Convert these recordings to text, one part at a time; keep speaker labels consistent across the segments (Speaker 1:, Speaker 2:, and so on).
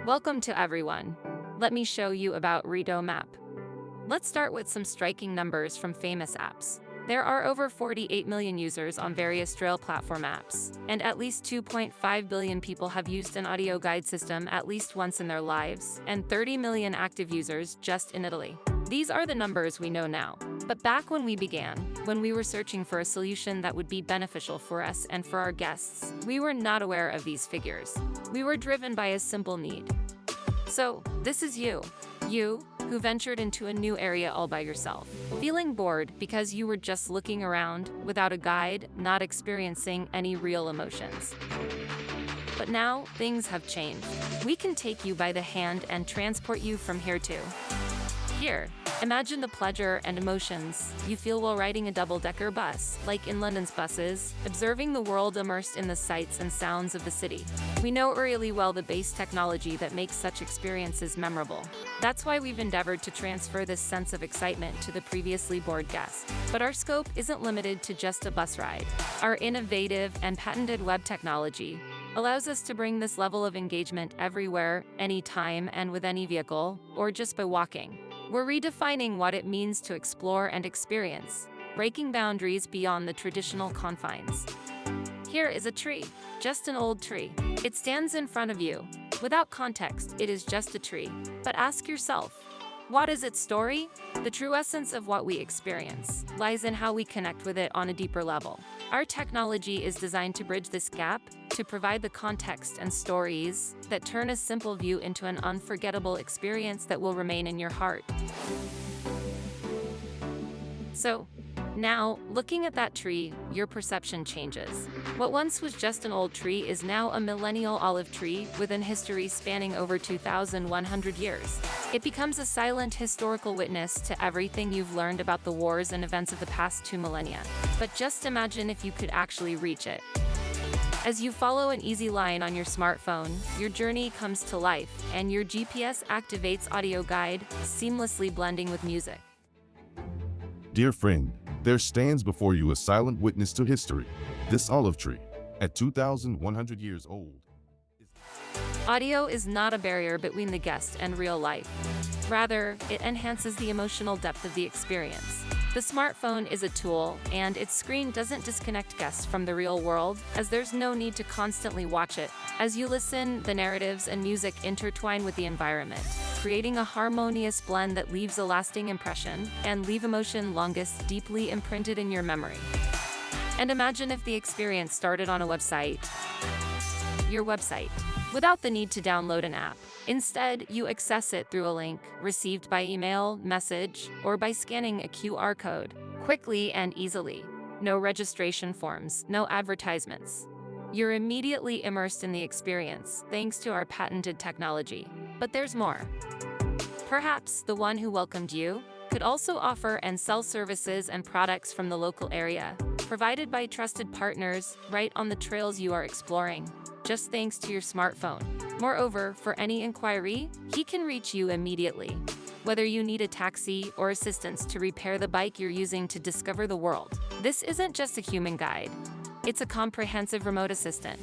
Speaker 1: Welcome to everyone. Let me show you about RedoMap. Let's start with some striking numbers from famous apps. There are over 48 million users on various trail platform apps, and at least 2.5 billion people have used an audio guide system at least once in their lives, and 30 million active users just in Italy. These are the numbers we know now. But back when we began, when we were searching for a solution that would be beneficial for us and for our guests, we were not aware of these figures. We were driven by a simple need. So, this is you who ventured into a new area all by yourself, feeling bored because you were just looking around without a guide, not experiencing any real emotions. But now, things have changed. We can take you by the hand and transport you from here to here. Imagine the pleasure and emotions you feel while riding a double-decker bus, like in London's buses, observing the world immersed in the sights and sounds of the city. We know really well the base technology that makes such experiences memorable. That's why we've endeavored to transfer this sense of excitement to the previously bored guest. But our scope isn't limited to just a bus ride. Our innovative and patented web technology allows us to bring this level of engagement everywhere, anytime, and with any vehicle, or just by walking. We're redefining what it means to explore and experience, breaking boundaries beyond the traditional confines. Here is a tree, just an old tree. It stands in front of you. Without context, it is just a tree. But ask yourself, what is its story? The true essence of what we experience lies in how we connect with it on a deeper level. Our technology is designed to bridge this gap, to provide the context and stories that turn a simple view into an unforgettable experience that will remain in your heart. So, now, looking at that tree, your perception changes. What once was just an old tree is now a millennial olive tree with an history spanning over 2,100 years. It becomes a silent historical witness to everything you've learned about the wars and events of the past 2 millennia. But just imagine if you could actually reach it. As you follow an easy line on your smartphone, your journey comes to life, and your GPS activates audio guide, seamlessly blending with music.
Speaker 2: Dear friend, there stands before you a silent witness to history. This olive tree, at 2,100 years old.
Speaker 1: Audio is not a barrier between the guest and real life. Rather, it enhances the emotional depth of the experience. The smartphone is a tool, and its screen doesn't disconnect guests from the real world, as there's no need to constantly watch it. As you listen, the narratives and music intertwine with the environment, creating a harmonious blend that leaves a lasting impression and leave emotion longest deeply imprinted in your memory. And imagine if the experience started on a website, your website, without the need to download an app. Instead, you access it through a link received by email, message, or by scanning a QR code, quickly and easily. No registration forms, no advertisements. You're immediately immersed in the experience, thanks to our patented technology. But there's more. Perhaps the one who welcomed you could also offer and sell services and products from the local area, provided by trusted partners right on the trails you are exploring, just thanks to your smartphone. Moreover, for any inquiry, he can reach you immediately. Whether you need a taxi or assistance to repair the bike you're using to discover the world, this isn't just a human guide. It's a comprehensive remote assistant.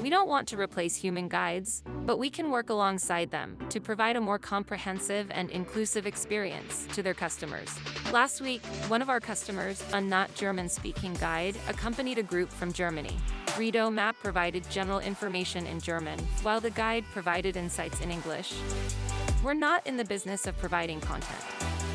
Speaker 1: We don't want to replace human guides, but we can work alongside them to provide a more comprehensive and inclusive experience to their customers. Last week, one of our customers, a not German-speaking guide, accompanied a group from Germany. RedoMap provided general information in German, while the guide provided insights in English. We're not in the business of providing content.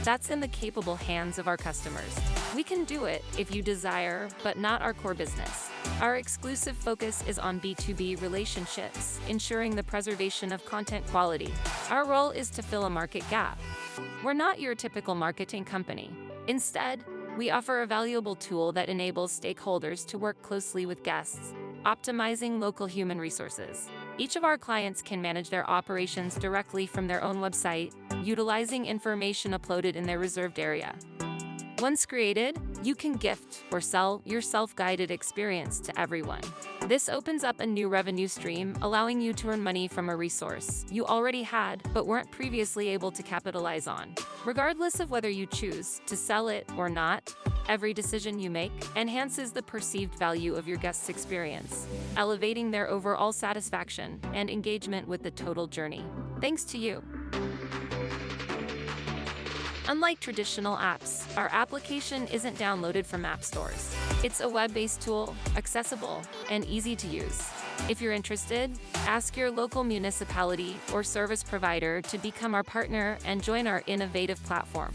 Speaker 1: That's in the capable hands of our customers. We can do it if you desire, but not our core business. Our exclusive focus is on B2B relationships, ensuring the preservation of content quality. Our role is to fill a market gap. We're not your typical marketing company. Instead, we offer a valuable tool that enables stakeholders to work closely with guests, optimizing local human resources. Each of our clients can manage their operations directly from their own website, utilizing information uploaded in their reserved area. Once created, you can gift or sell your self-guided experience to everyone. This opens up a new revenue stream, allowing you to earn money from a resource you already had but weren't previously able to capitalize on. Regardless of whether you choose to sell it or not, Every decision you make enhances the perceived value of your guest's experience, elevating their overall satisfaction and engagement with the total journey. Thanks to you. Unlike traditional apps, our application isn't downloaded from app stores. It's a web-based tool, accessible, and easy to use. If you're interested, ask your local municipality or service provider to become our partner and join our innovative platform.